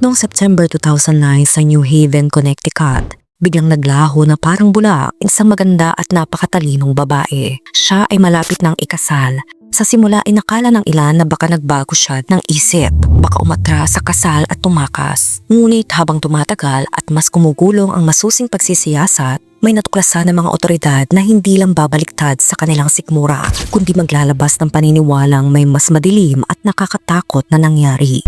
Noong September 2009 sa New Haven, Connecticut, biglang naglaho na parang bula isang maganda at napakatalinong babae. Siya ay malapit ng ikasal. Sa simula ay nakala ng ilan na baka nagbago siya ng isip, baka umatras sa kasal at tumakas. Ngunit habang tumatagal at mas gumugulong ang masusing pagsisiyasat, may natuklasan ng mga otoridad na hindi lang babaliktad sa kanilang sikmura, kundi maglalabas ng paniniwalang may mas madilim at nakakatakot na nangyari.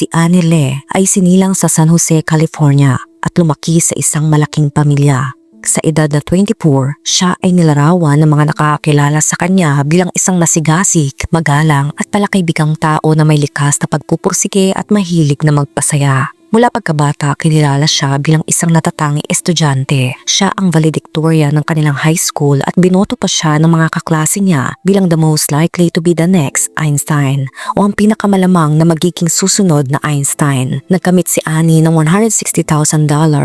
Si Annie Le ay sinilang sa San Jose, California at lumaki sa isang malaking pamilya. Sa edad na 24, siya ay nilarawan ng mga nakakakilala sa kanya bilang isang masigasig, magalang at palakaibigang tao na may likas na pagpupursige at mahilig na magpasaya. Mula pagkabata, kinilala siya bilang isang natatanging estudyante. Siya ang valedictorian ng kanilang high school at binoto pa siya ng mga kaklase niya bilang the most likely to be the next Einstein o ang pinakamalamang na magiging susunod na Einstein. Nagkamit si Annie ng $160,000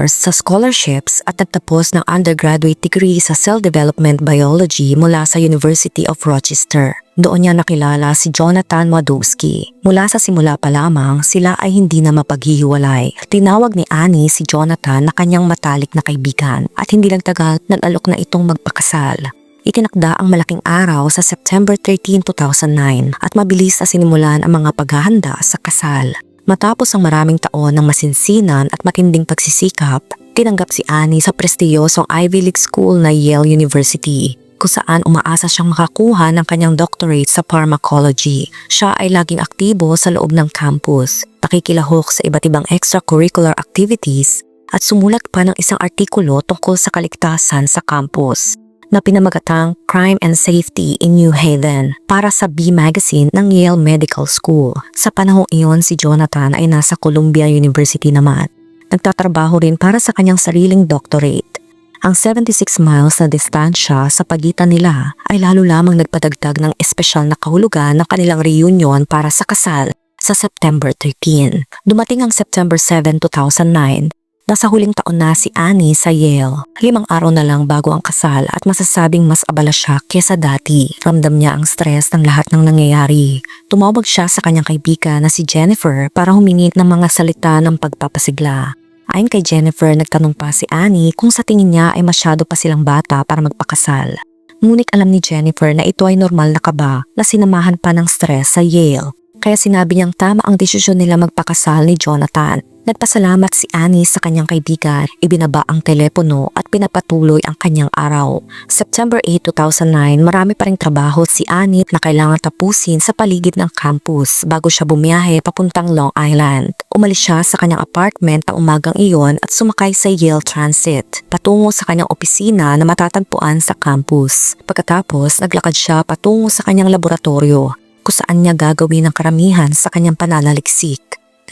sa scholarships at nagtapos ng undergraduate degree sa Cell Development Biology mula sa University of Rochester. Doon niya nakilala si Jonathan Madowski. Mula sa simula pa lamang, sila ay hindi na mapaghihiwalay. Tinawag ni Annie si Jonathan na kanyang matalik na kaibigan at hindi lang tagal nag-alok na itong magpakasal. Itinakda ang malaking araw sa September 13, 2009 at mabilis na sinimulan ang mga paghahanda sa kasal. Matapos ang maraming taon ng masinsinan at matinding pagsisikap, tinanggap si Annie sa prestiyosong Ivy League School na Yale University, kung saan umaasa siyang makakuha ng kanyang doctorate sa pharmacology. Siya ay laging aktibo sa loob ng campus, nakikilahok sa iba't ibang extracurricular activities at sumulat pa ng isang artikulo tungkol sa kaligtasan sa campus na pinamagatang Crime and Safety in New Haven para sa B Magazine ng Yale Medical School. Sa panahong iyon, si Jonathan ay nasa Columbia University naman. Nagtatrabaho rin para sa kanyang sariling doctorate. Ang 76 miles na distansya sa pagitan nila ay lalo lamang nagpadagdag ng espesyal na kahulugan ng kanilang reunion para sa kasal sa September 13. Dumating ang September 7, 2009. Nasa huling taon na si Annie sa Yale. 5 araw na lang bago ang kasal at masasabing mas abala siya kesa dati. Ramdam niya ang stress ng lahat ng nangyayari. Tumawag siya sa kanyang kaibigan na si Jennifer para humingi ng mga salita ng pagpapasigla. Ayon kay Jennifer, nagtanong pa si Annie kung sa tingin niya ay masyado pa silang bata para magpakasal. Ngunit alam ni Jennifer na ito ay normal na kaba na sinamahan pa ng stress sa Yale. Kaya sinabi niyang tama ang desisyon nila magpakasal ni Jonathan. Nagpasalamat si Annie sa kanyang kaibigan, ibinaba ang telepono at pinapatuloy ang kanyang araw. September 8, 2009, marami pa ring trabaho si Annie na kailangan tapusin sa paligid ng campus bago siya bumiyahe papuntang Long Island. Umalis siya sa kanyang apartment ang umagang iyon at sumakay sa Yale Transit patungo sa kanyang opisina na matatagpuan sa campus. Pagkatapos, naglakad siya patungo sa kanyang laboratorio kung saan niya gagawin ang karamihan sa kanyang pananaliksik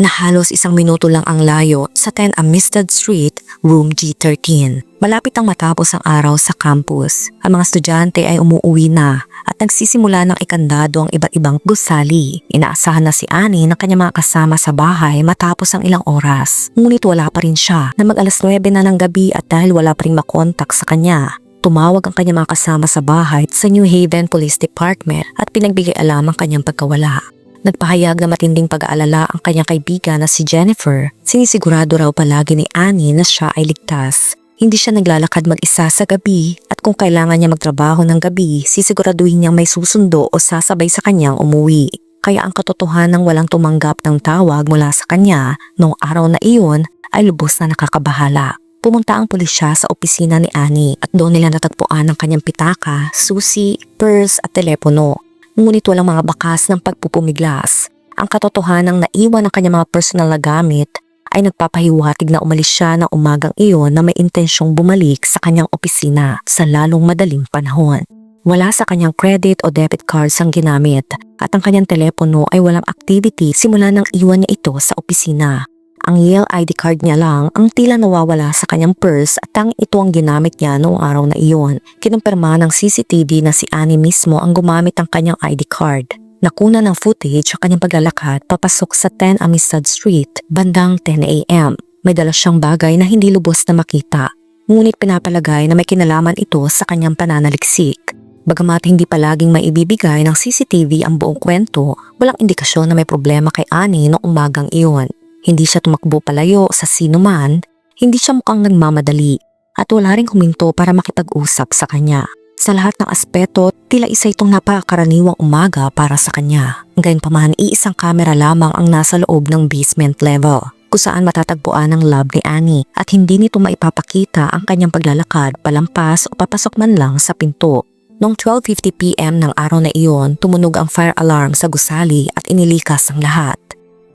na halos 1 minuto lang ang layo sa 10 Amistad Street, Room G13. Malapit ang matapos ang araw sa campus. Ang mga estudyante ay umuuwi na at nagsisimula ng ikandado ang iba't ibang gusali. Inaasahan na si Annie ng kanyang mga kasama sa bahay matapos ang ilang oras. Ngunit wala pa rin siya na mag-alas 9 na ng gabi at dahil wala pa rin makontak sa kanya. Tumawag ang kanyang mga kasama sa bahay sa New Haven Police Department at pinagbigay alam ang kanyang pagkawala. Nagpahayag na matinding pag-aalala ang kanyang kaibigan na si Jennifer. Sinisigurado raw palagi ni Annie na siya ay ligtas. Hindi siya naglalakad mag-isa sa gabi at kung kailangan niya magtrabaho ng gabi, sisiguraduhin niyang may susundo o sasabay sa kanyang umuwi. Kaya ang katotohanan ng walang tumanggap ng tawag mula sa kanya noong araw na iyon ay lubos na nakakabahala. Pumunta ang pulisya sa opisina ni Annie at doon nila natagpuan ang kanyang pitaka, susi, purse at telepono. Ngunit walang mga bakas ng pagpupumiglas. Ang katotohanang naiwan ng kanyang mga personal na gamit ay nagpapahiwatig na umalis siya ng umagang iyon na may intensyong bumalik sa kanyang opisina sa lalong madaling panahon. Wala sa kanyang credit o debit cards ang ginamit at ang kanyang telepono ay walang activity simula nang iwan niya ito sa opisina. Ang Yale ID card niya lang ang tila nawawala sa kanyang purse at ito ang ginamit niya noong araw na iyon. Kinumpirma ng CCTV na si Annie mismo ang gumamit ng kanyang ID card. Nakuna ng footage ang kanyang paglalakad papasok sa 10 Amistad Street bandang 10 AM. May dala siyang bagay na hindi lubos na makita. Ngunit pinapalagay na may kinalaman ito sa kanyang pananaliksik. Bagamat hindi palaging maibibigay ng CCTV ang buong kwento, walang indikasyon na may problema kay Annie noong umagang iyon. Hindi siya tumakbo palayo sa sinuman, hindi siya mukhang nagmamadali, at wala ring huminto para makipag-usap sa kanya. Sa lahat ng aspeto, tila isa itong napakakaraniwang umaga para sa kanya. Gayunpaman, iisang kamera lamang ang nasa loob ng basement level, kung saan matatagpuan ang lab ni Annie at hindi nito maipapakita ang kanyang paglalakad, palampas o papasok man lang sa pinto. Noong 12:50 PM ng araw na iyon, tumunog ang fire alarm sa gusali at inilikas ang lahat.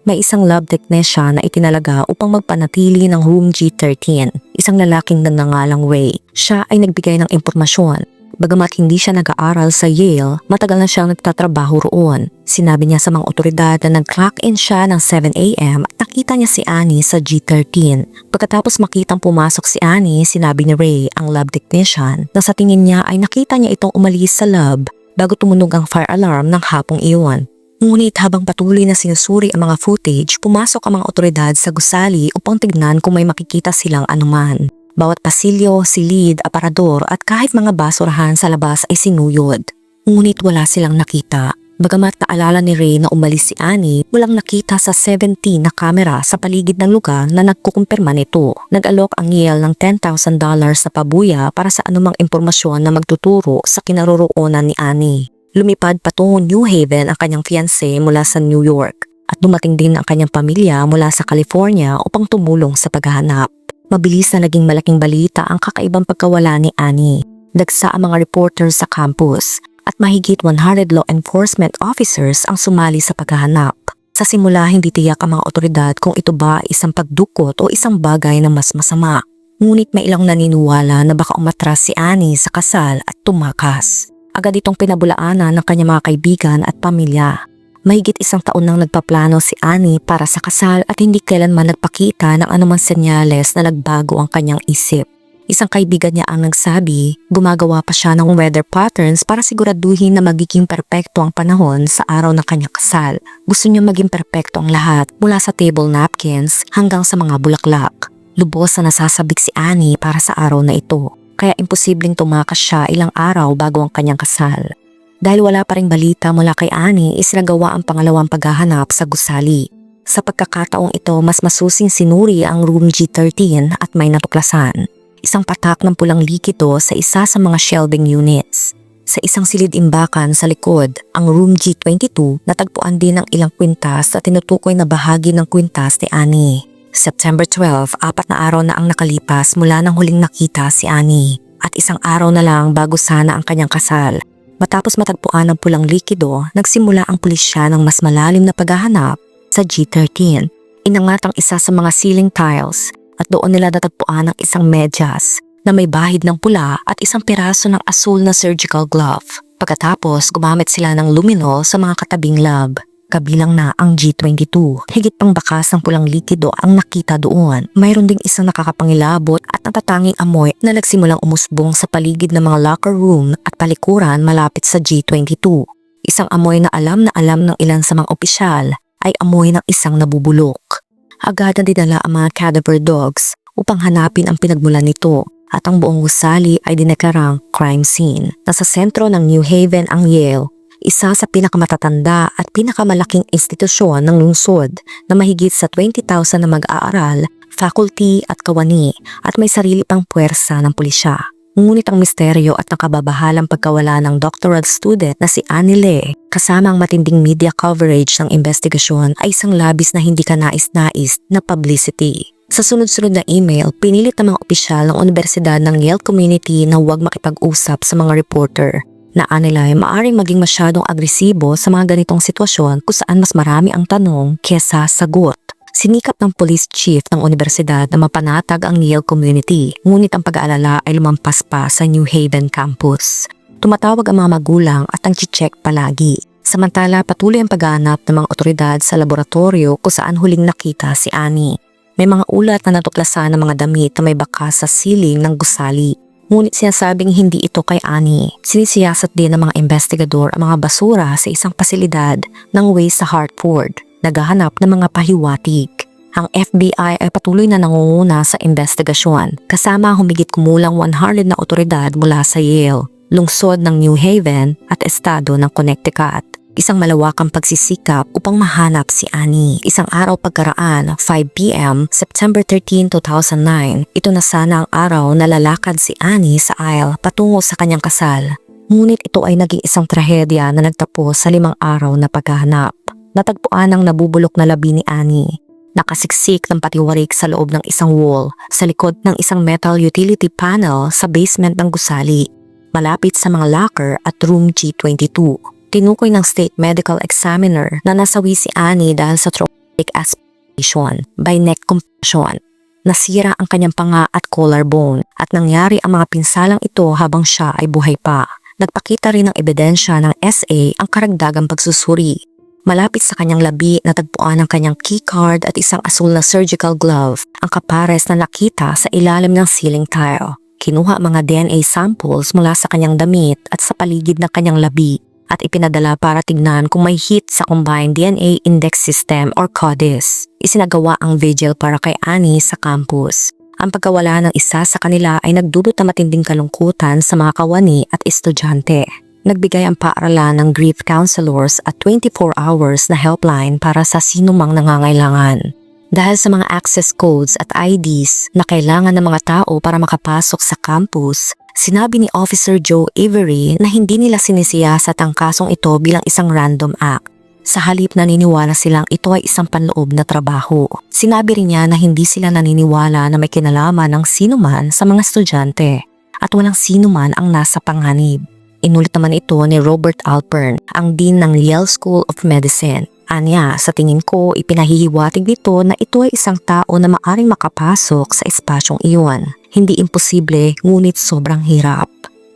May isang lab technician na itinalaga upang magpanatili ng room G13, isang lalaking nagngangalang Ray. Siya ay nagbigay ng impormasyon. Bagamat hindi siya nag-aaral sa Yale, matagal na siyang nagtatrabaho roon. Sinabi niya sa mga otoridad na nag-clock in siya ng 7 AM at nakita niya si Annie sa G13. Pagkatapos makitang pumasok si Annie, sinabi ni Ray, ang lab technician, na sa tingin niya ay nakita niya itong umalis sa lab bago tumunog ang fire alarm ng hapong iyon. Ngunit habang patuloy na sinusuri ang mga footage, pumasok ang mga otoridad sa gusali upang tignan kung may makikita silang anuman. Bawat pasilyo, silid, aparador at kahit mga basurahan sa labas ay sinuyod. Ngunit wala silang nakita. Bagamat naalala ni Ray na umalis si Annie, walang nakita sa 17 na kamera sa paligid ng lugar na nagkukumpirma nito. Nag-alok ang Yale ng $10,000 na pabuya para sa anumang impormasyon na magtuturo sa kinaroroonan ni Annie. Lumipad patungong New Haven ang kanyang fiancé mula sa New York at dumating din ang kanyang pamilya mula sa California upang tumulong sa paghahanap. Mabilis na naging malaking balita ang kakaibang pagkawala ni Annie. Dagsa ang mga reporters sa campus at mahigit 100 law enforcement officers ang sumali sa paghahanap. Sa simula hindi tiyak ang mga otoridad kung ito ba ay isang pagdukot o isang bagay na mas masama. Ngunit may ilang naniniwala na baka umatras si Annie sa kasal at tumakas. Agad itong pinabulaanan ng kanyang mga kaibigan at pamilya. Mahigit isang taon nang nagpaplano si Annie para sa kasal at hindi kailanman nagpakita ng anumang senyales na nagbago ang kanyang isip. Isang kaibigan niya ang nagsabi, gumagawa pa siya ng weather patterns para siguraduhin na magiging perpekto ang panahon sa araw ng kanyang kasal. Gusto niya maging perpekto ang lahat mula sa table napkins hanggang sa mga bulaklak. Lubos na nasasabik si Annie para sa araw na ito, kaya imposibleng tumakas siya ilang araw bago ang kanyang kasal. Dahil wala pa ring balita mula kay Annie, isinagawa ang pangalawang paghahanap sa gusali. Sa pagkakataong ito, mas masusing sinuri ang room G13 at may natuklasan. Isang patak ng pulang likido sa isa sa mga shelving units. Sa isang silid-imbakan sa likod, ang room G22, natagpuan din ang ilang kwintas at tinutukoy na bahagi ng kwintas ni Annie. September 12, 4 na araw na ang nakalipas mula nang huling nakita si Annie. At isang araw na lang bago sana ang kanyang kasal. Matapos matagpuan ang pulang likido, nagsimula ang pulisya ng mas malalim na paghahanap sa G13. Inangat ang isa sa mga ceiling tiles at doon nila natagpuan ang isang medyas na may bahid ng pula at isang piraso ng asul na surgical glove. Pagkatapos, gumamit sila ng luminol sa mga katabing lab. Kabilang na ang G22. Higit pang bakas ng pulang likido ang nakita doon. Mayroon ding isang nakakapangilabot at natatanging amoy na nagsimulang umusbong sa paligid ng mga locker room at palikuran malapit sa G22. Isang amoy na alam ng ilan sa mga opisyal ay amoy ng isang nabubulok. Agad na dinala ang mga cadaver dogs upang hanapin ang pinagmulan nito at ang buong gusali ay dineklarang crime scene. Nasa sentro ng New Haven ang Yale, isa sa pinakamatatanda at pinakamalaking institusyon ng lungsod na mahigit sa 20,000 na mag-aaral, faculty at kawani at may sarili pang puwersa ng pulisya. Ngunit ang misteryo at nakababahalang pagkawala ng doctoral student na si Annie Lee kasama ang matinding media coverage ng investigasyon ay isang labis na hindi kanais-nais na publicity. Sa sunod-sunod na email, pinilit ng mga opisyal ng Universidad ng Yale Community na huwag makipag-usap sa mga reporter. Na nila ay maaring maging masyadong agresibo sa mga ganitong sitwasyon kung saan mas marami ang tanong kesa sagot. Sinikap ng police chief ng universidad na mapanatag ang Yale community, ngunit ang pag-aalala ay lumampas pa sa New Haven campus. Tumatawag ang mga magulang at ang check palagi. Samantala, patuloy ang paghahanap ng mga otoridad sa laboratorio kung saan huling nakita si Annie. May mga ulat na natuklasan ng mga damit na may bakas sa ceiling ng gusali. Ngunit sinasabing hindi ito kay Annie. Sinisiyasat din ng mga investigador ang mga basura sa isang pasilidad ng Way sa Hartford, naghahanap ng mga pahiwatig. Ang FBI ay patuloy na nangunguna sa investigasyon kasama humigit kumulang 100 na otoridad mula sa Yale, lungsod ng New Haven at estado ng Connecticut. Isang malawakang pagsisikap upang mahanap si Annie. Isang araw pagkaraan, 5 p.m., September 13, 2009, ito na sana ang araw na lalakad si Annie sa aisle patungo sa kanyang kasal. Ngunit ito ay naging isang trahedya na nagtapos sa 5 araw na paghahanap. Natagpuan ang nabubulok na labi ni Annie. Nakasiksik ng patiwarik sa loob ng isang wall sa likod ng isang metal utility panel sa basement ng gusali, malapit sa mga locker at room G22. Tinukoy ng state medical examiner na nasawi si Annie dahil sa traumatic aspiration by neck compression. Nasira ang kanyang panga at collarbone at nangyari ang mga pinsalang ito habang siya ay buhay pa. Nagpakita rin ng ebidensya ng SA ang karagdagang pagsusuri. Malapit sa kanyang labi natagpuan ang kanyang keycard at isang asul na surgical glove, ang kapares na nakita sa ilalim ng ceiling tile. Kinuha mga DNA samples mula sa kanyang damit at sa paligid ng kanyang labi at ipinadala para tignan kung may hit sa Combined DNA Index System or CODIS. Isinagawa ang vigil para kay Annie sa campus. Ang pagkawala ng isa sa kanila ay nagdulot na matinding kalungkutan sa mga kawani at estudyante. Nagbigay ang paaralan ng grief counselors at 24 hours na helpline para sa sinumang nangangailangan. Dahil sa mga access codes at IDs na kailangan ng mga tao para makapasok sa campus, sinabi ni Officer Joe Avery na hindi nila sinisiyasat ang kasong ito bilang isang random act. Sa halip naniniwala silang ito ay isang panloob na trabaho. Sinabi rin niya na hindi sila naniniwala na may kinalaman ng sinuman sa mga estudyante at walang sinuman ang nasa panganib. Inulit naman ito ni Robert Alpern, ang Dean ng Yale School of Medicine. Anya, sa tingin ko, ipinahihiwatig dito na ito ay isang tao na maaring makapasok sa espasyong iyon. Hindi imposible, ngunit sobrang hirap.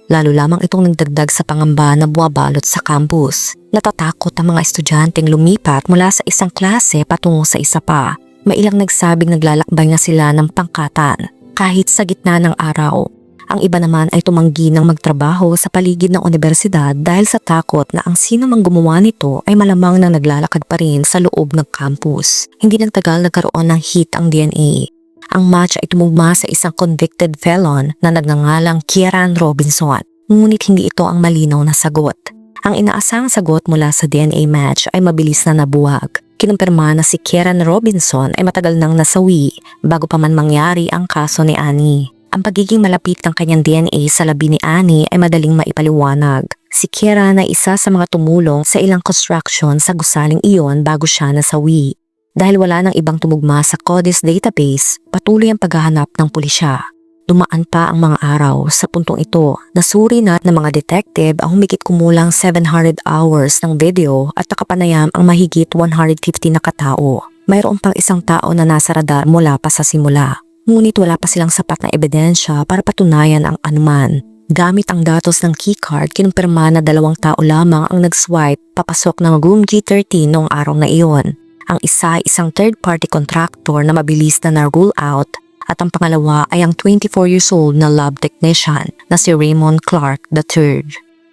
Lalo lamang itong nagdagdag sa pangamba na buwabalot sa campus. Natatakot ang mga estudyanteng lumipat mula sa isang klase patungo sa isa pa. May ilang nagsabing naglalakbay na sila ng pangkatan, kahit sa gitna ng araw. Ang iba naman ay tumanggi ng magtrabaho sa paligid ng universidad dahil sa takot na ang sino mang gumawa nito ay malamang na naglalakad pa rin sa loob ng campus. Hindi nagtagal nagkaroon ng hit ang DNA. Ang match ay tumugma sa isang convicted felon na nagngangalang Kieran Robinson. Ngunit hindi ito ang malinaw na sagot. Ang inaasahang sagot mula sa DNA match ay mabilis na nabuwag. Kinumpirma na si Kieran Robinson ay matagal nang nasawi bago pa man mangyari ang kaso ni Annie. Ang pagiging malapit ng kanyang DNA sa labi ni Annie ay madaling maipaliwanag. Si Kieran ay isa sa mga tumulong sa ilang construction sa gusaling iyon bago siya nasawi. Dahil wala nang ibang tumugma sa CODIS database, patuloy ang paghahanap ng pulisya. Dumaan pa ang mga araw sa puntong ito. Nasuri na ng mga detective ang humigit kumulang 700 hours ng video at nakapanayam ang mahigit 150 na katao. Mayroon pang isang tao na nasa radar mula pa sa simula. Ngunit wala pa silang sapat na ebidensya para patunayan ang anuman. Gamit ang datos ng keycard, kinumpirma na 2 tao lamang ang nag-swipe papasok ng room G13 noong araw na iyon. Ang isa ay isang third-party contractor na mabilis na na-rule out at ang pangalawa ay ang 24 years old na lab technician na si Raymond Clark III.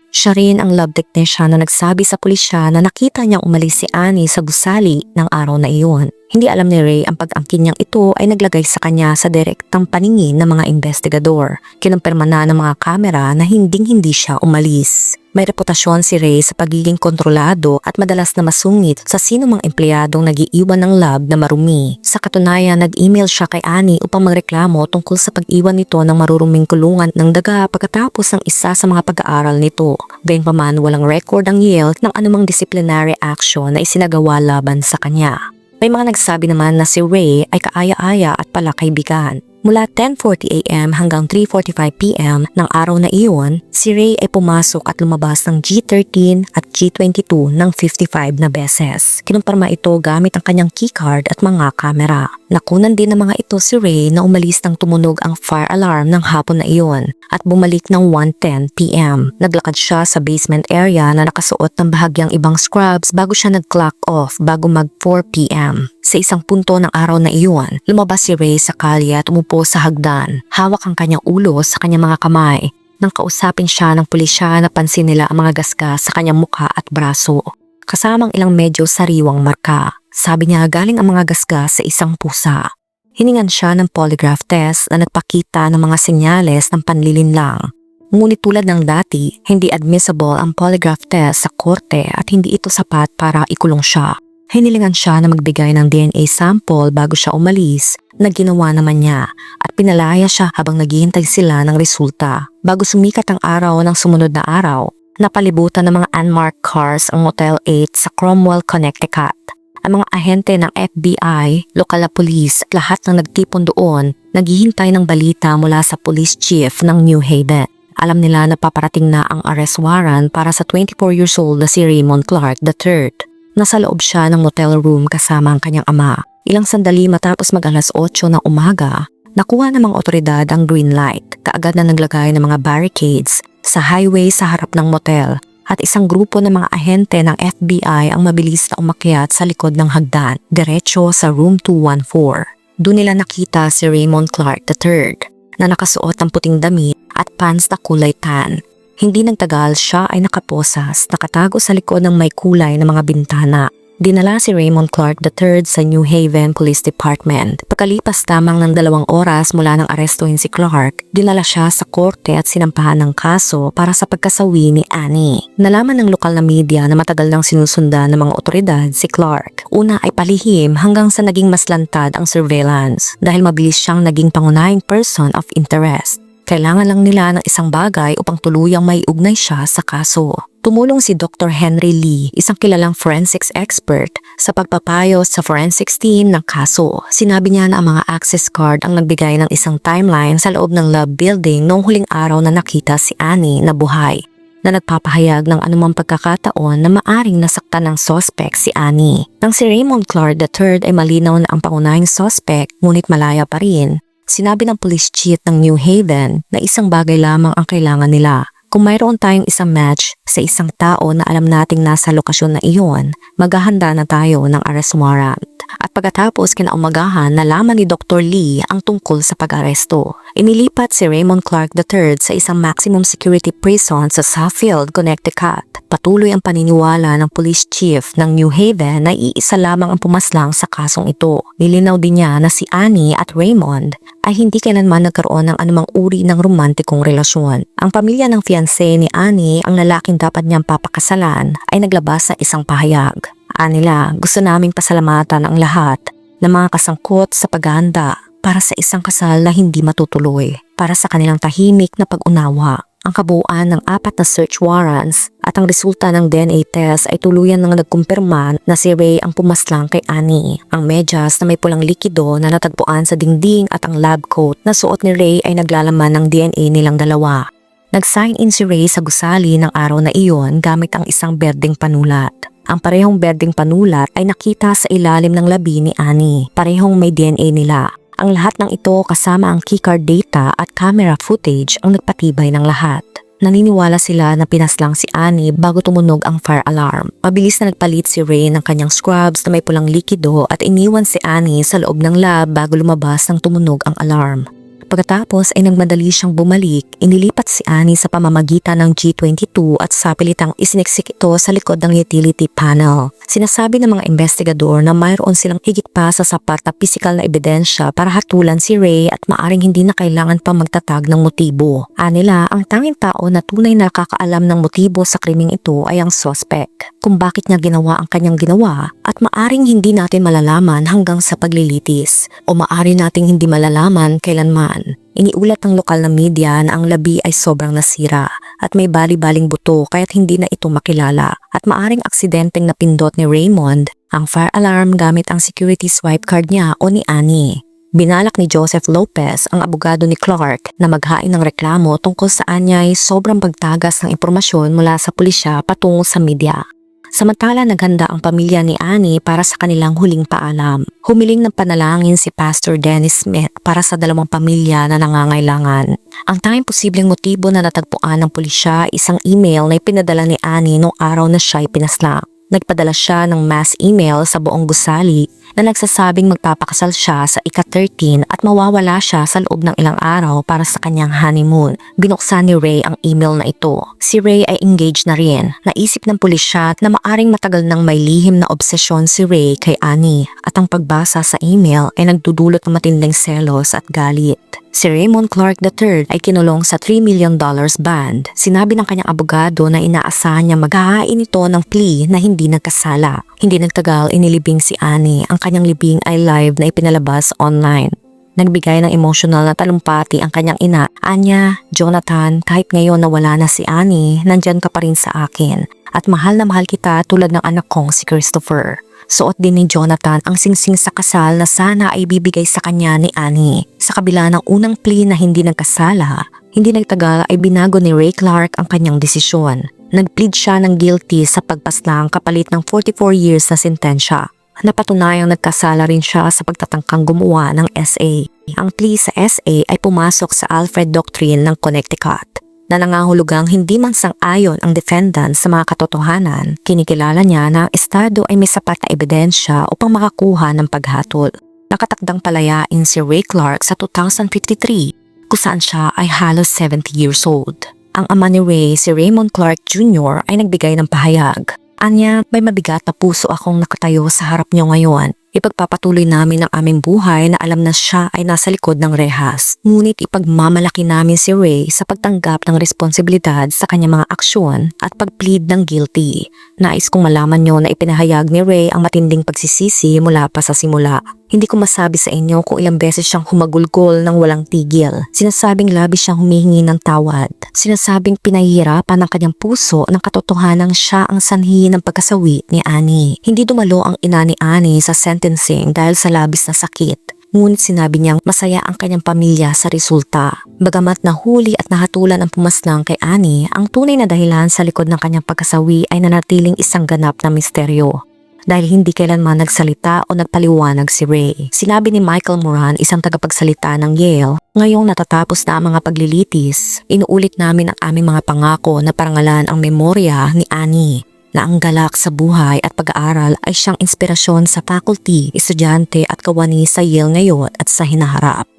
Siya rin ang lab technician na nagsabi sa pulisya na nakita niyang umalis si Annie sa gusali ng araw na iyon. Hindi alam ni Ray ang pag-angkin niyang ito ay naglagay sa kanya sa direktang paningin ng mga investigador. Kinumpirma na ng mga kamera na hinding-hindi siya umalis. May reputasyon si Ray sa pagiging kontrolado at madalas na masungit sa sinumang empleyadong nag-iiwan ng lab na marumi. Sa katunayan, nag-email siya kay Annie upang magreklamo tungkol sa pag-iwan nito ng maruruming kulungan ng daga pagkatapos ng isa sa mga pag-aaral nito. Gayunpaman, walang record ang Yale ng anumang disciplinary action na isinagawa laban sa kanya. May mga nagsabi naman na si Ray ay kaaya-aya at palakaibigan. Mula 10:40 a.m. hanggang 3:45 p.m. ng araw na iyon, si Ray ay pumasok at lumabas ng G13 at G22 ng 55 na beses. Kinumpirma ito gamit ang kanyang keycard at mga kamera. Nakunan din ng mga ito si Ray na umalis nang tumunog ang fire alarm ng hapon na iyon at bumalik ng 1:10 p.m. Naglakad siya sa basement area na nakasuot ng bahagyang ibang scrubs bago siya nag-clock off bago mag 4 p.m. Sa isang punto ng araw na iyon, lumabas si Ray sa kalye at umupo sa hagdan. Hawak ang kanyang ulo sa kanyang mga kamay. Nang kausapin siya ng pulisya, napansin nila ang mga gasgas sa kanyang mukha at braso, kasamang ilang medyo sariwang marka. Sabi niya galing ang mga gasgas sa isang pusa. Hiningan siya ng polygraph test na nagpakita ng mga senyales ng panlilinlang. Ngunit tulad ng dati, hindi admissible ang polygraph test sa korte at hindi ito sapat para ikulong siya. Hinilingan siya na magbigay ng DNA sample bago siya umalis na ginawa naman niya at pinalaya siya habang naghihintay sila ng resulta. Bago sumikat ang araw ng sumunod na araw, napalibutan ng mga unmarked cars ang Motel 8 sa Cromwell, Connecticut. Ang mga ahente ng FBI, lokal na pulis at lahat ng nagtipon doon naghihintay ng balita mula sa police chief ng New Haven. Alam nila na paparating na ang arrest warrant para sa 24 years old na si Raymond Clark III. Nasa loob siya ng motel room kasama ang kanyang ama. Ilang sandali matapos mag-alas 8 ng umaga, nakuha ng mga otoridad ang green light. Kaagad na naglagay ng mga barricades sa highway sa harap ng motel at isang grupo ng mga ahente ng FBI ang mabilis na umakyat sa likod ng hagdan, diretso sa room 214. Doon nila nakita si Raymond Clark III na nakasuot ng puting damit at pants na kulay tan. Hindi nagtagal siya ay nakaposas, nakatago sa likod ng may kulay na mga bintana. Dinala si Raymond Clark III sa New Haven Police Department. Pagkalipas lamang ng 2 oras mula nang arestuhin si Clark, dinala siya sa korte at sinampahan ng kaso para sa pagkasawi ni Annie. Nalaman ng lokal na media na matagal nang sinusundan ng mga otoridad si Clark. Una ay palihim hanggang sa naging mas lantad ang surveillance dahil mabilis siyang naging pangunahing person of interest. Kailangan lang nila ng isang bagay upang tuluyang maiugnay siya sa kaso. Tumulong si Dr. Henry Lee, isang kilalang forensics expert, sa pagpapayo sa forensics team ng kaso. Sinabi niya na ang mga access card ang nagbigay ng isang timeline sa loob ng lab building noong huling araw na nakita si Annie na buhay, na nagpapahayag ng anumang pagkakataon na maaring nasaktan ng suspect si Annie. Nang si Raymond Clark III ay malinaw na ang pangunahing suspect ngunit malaya pa rin, sinabi ng police chief ng New Haven na isang bagay lamang ang kailangan nila. Kung mayroon tayong isang match sa isang tao na alam nating nasa lokasyon na iyon, maghahanda na tayo ng arrest warrant. At pagkatapos kinaumagahan, nalaman ni Dr. Lee ang tungkol sa pag-aresto. Inilipat si Raymond Clark III sa isang maximum security prison sa Suffield, Connecticut. Patuloy ang paniniwala ng police chief ng New Haven na iisa lamang ang pumaslang sa kasong ito. Nilinaw din niya na si Annie at Raymond ay hindi kailanman nagkaroon ng anumang uri ng romantikong relasyon. Ang pamilya ng fiancé ni Annie, ang lalaking dapat niyang papakasalan, ay naglabas ng isang pahayag. Anila, gusto naming pasalamatan ang lahat ng mga kasangkot sa paghahanda para sa isang kasal na hindi matutuloy, para sa kanilang tahimik na pag-unawa. Ang kabuuan ng 4 na search warrants at ang resulta ng DNA test ay tuluyan nang nagkumpirma na si Ray ang pumaslang kay Annie. Ang medyas na may pulang likido na natagpuan sa dingding at ang lab coat na suot ni Ray ay naglalaman ng DNA nilang dalawa. Nag-sign in si Ray sa gusali ng araw na iyon gamit ang isang berdeng panulat. Ang parehong berdeng panulat ay nakita sa ilalim ng labi ni Annie. Parehong may DNA nila. Ang lahat ng ito kasama ang keycard data at camera footage ang nagpatibay ng lahat. Naniniwala sila na pinaslang si Annie bago tumunog ang fire alarm. Mabilis na nagpalit si Ray ng kanyang scrubs na may pulang likido at iniwan si Annie sa loob ng lab bago lumabas nang tumunog ang alarm. Pagkatapos ay nagmadali siyang bumalik, inilipat si Annie sa pamamagitan ng G22 at sapilitang isiniksik ito sa likod ng utility panel. Sinasabi ng mga investigador na mayroon silang higit pa sa sapat na pisikal na ebidensya para hatulan si Ray at maaring hindi na kailangan pa magtatag ng motibo. Anila, ang tanging tao na tunay na nakakaalam ng motibo sa krimeng ito ay ang suspect. Kung bakit niya ginawa ang kanyang ginawa at maaring hindi natin malalaman hanggang sa paglilitis o maaari nating hindi malalaman kailanman. Iniulat ng lokal na media na ang labi ay sobrang nasira at may bali-baling buto kaya't hindi na ito makilala at maaring aksidenteng napindot ni Raymond ang fire alarm gamit ang security swipe card niya o ni Annie. Binalak ni Joseph Lopez, ang abogado ni Clark, na maghain ng reklamo tungkol sa anyay sobrang pagtagas ng impormasyon mula sa pulisya patungo sa media. Samantala naghanda ang pamilya ni Annie para sa kanilang huling paalam. Humiling ng panalangin si Pastor Dennis Smith para sa 2 pamilya na nangangailangan. Ang tanging posibleng motibo na natagpuan ng pulisya ay isang email na ipinadala ni Annie noong araw na siya ay pinaslang. Nagpadala siya ng mass email sa buong gusali na nagsasabing magpapakasal siya sa ika-13 at mawawala siya sa loob ng ilang araw para sa kanyang honeymoon. Binuksan ni Ray ang email na ito. Si Ray ay engaged na rin. Naisip ng pulisya na maaring matagal nang may lihim na obsesyon si Ray kay Annie at ang pagbasa sa email ay nagdudulot ng matinding selos at galit. Si Raymond Clark III ay kinulong sa $3 million bond. Sinabi ng kanyang abogado na inaasahan niya maghahain ito ng plea na hindi nagkasala. Hindi nagtagal inilibing si Annie. Ang kanyang libing ay live na ipinalabas online. Nagbigay ng emotional na talumpati ang kanyang ina. Anya, Jonathan, kahit ngayon na wala na si Annie, nandyan ka pa rin sa akin. At mahal na mahal kita tulad ng anak kong si Christopher. Suot din ni Jonathan ang singsing sa kasal na sana ay bibigay sa kanya ni Annie. Sa kabila ng unang plea na hindi nagkasala, hindi nagtagal ay binago ni Ray Clark ang kanyang desisyon. Nagplead siya ng guilty sa pagpaslang kapalit ng 44 years na sentensya. Napatunayang nagkasala rin siya sa pagtatangkang gumawa ng SA. Ang plea sa SA ay pumasok sa Alfred Doctrine ng Connecticut na nangangahulugang hindi man sang-ayon ang defendant sa mga katotohanan. Kinikilala niya na ang estado ay may sapat na ebidensya upang makakuha ng paghatol. Nakatakdang palayain si Ray Clark sa 2053 kung saan siya ay halos 70 years old. Ang ama ni Ray, si Raymond Clark Jr. ay nagbigay ng pahayag. Anya, may mabigat na puso akong nakatayo sa harap niyo ngayon. Ipagpapatuloy namin ang aming buhay na alam na siya ay nasa likod ng rehas. Ngunit ipagmamalaki namin si Ray sa pagtanggap ng responsibilidad sa kanyang mga aksyon at pagplead ng guilty. Nais kong malaman niyo na ipinahayag ni Ray ang matinding pagsisisi mula pa sa simula. Hindi ko masabi sa inyo kung ilang beses siyang humagulgol ng walang tigil. Sinasabing labis siyang humihingi ng tawad. Sinasabing pinahihirapan ng kanyang puso ng katotohanang siya ang sanhi ng pagkasawi ni Annie. Hindi dumalo ang ina ni Annie sa sentencing dahil sa labis na sakit. Ngunit sinabi niyang masaya ang kanyang pamilya sa resulta. Bagamat nahuli at nahatulan ang pumaslang kay Annie, ang tunay na dahilan sa likod ng kanyang pagkasawi ay nanatiling isang ganap na misteryo. Dahil hindi kailanman nagsalita o nagpaliwanag si Ray. Sinabi ni Michael Moran, isang tagapagsalita ng Yale, ngayong natatapos na ang mga paglilitis, inuulit namin ang aming mga pangako na parangalan ang memorya ni Annie, na ang galak sa buhay at pag-aaral ay siyang inspirasyon sa faculty, estudyante at kawani sa Yale ngayon at sa hinaharap.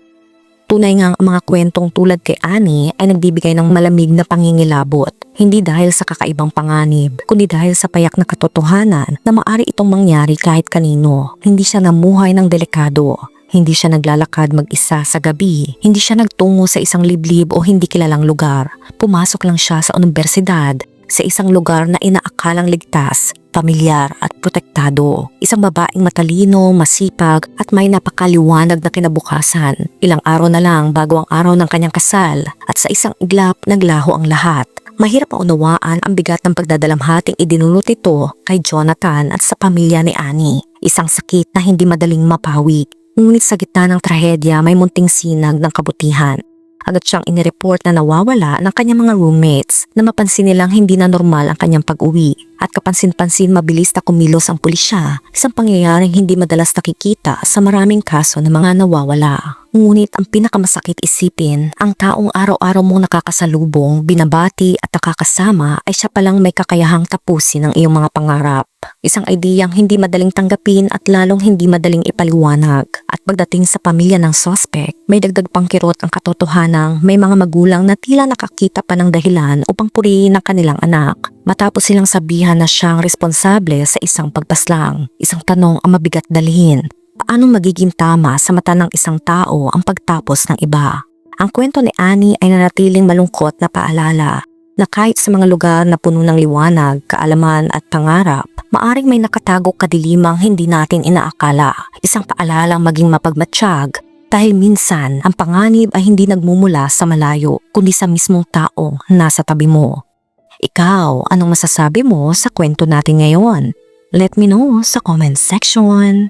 Tunay ngang ang mga kwentong tulad kay Annie ay nagbibigay ng malamig na pangingilabot. Hindi dahil sa kakaibang panganib, kundi dahil sa payak na katotohanan na maaari itong mangyari kahit kanino. Hindi siya namuhay ng delikado. Hindi siya naglalakad mag-isa sa gabi. Hindi siya nagtungo sa isang liblib o hindi kilalang lugar. Pumasok lang siya sa universidad, sa isang lugar na inaakalang ligtas, pamilyar at protektado. Isang babaeng matalino, masipag at may napakaliwanag na kinabukasan. Ilang araw na lang bago ang araw ng kanyang kasal at sa isang iglap naglaho ang lahat. Mahirap maunawaan ang bigat ng pagdadalamhating idinulot ito kay Jonathan at sa pamilya ni Annie. Isang sakit na hindi madaling mapawi. Ngunit sa gitna ng trahedya may munting sinag ng kabutihan. Agad siyang inireport na nawawala ng kanyang mga roommates na mapansin nilang hindi na normal ang kanyang pag-uwi. At kapansin-pansin mabilis na kumilos ang pulisya, isang pangyayaring hindi madalas nakikita sa maraming kaso ng mga nawawala. Ngunit ang pinakamasakit isipin, ang taong araw-araw mong nakakasalubong, binabati at nakakasama ay siya palang may kakayahang tapusin ang iyong mga pangarap. Isang ideyang hindi madaling tanggapin at lalong hindi madaling ipaliwanag. At pagdating sa pamilya ng suspect, may dagdag pang kirot ang katotohanang may mga magulang na tila nakakita pa ng dahilan upang purihin ang kanilang anak. Matapos silang sabihan na siyang responsable sa isang pagpaslang, isang tanong ang mabigat dalhin. Paano magiging tama sa mata ng isang tao ang pagtapos ng iba? Ang kwento ni Annie ay nanatiling malungkot na paalala na kahit sa mga lugar na puno ng liwanag, kaalaman at pangarap, maaring may nakatagong kadilimang hindi natin inaakala. Isang paalalang maging mapagmatsyag dahil minsan ang panganib ay hindi nagmumula sa malayo kundi sa mismong taong nasa tabi mo. Ikaw, anong masasabi mo sa kwento natin ngayon? Let me know sa comment section.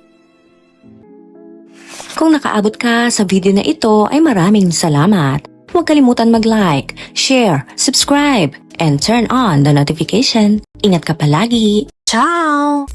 Kung nakaabot ka sa video na ito ay maraming salamat. Huwag kalimutan mag-like, share, subscribe, and turn on the notification. Ingat ka palagi. Ciao!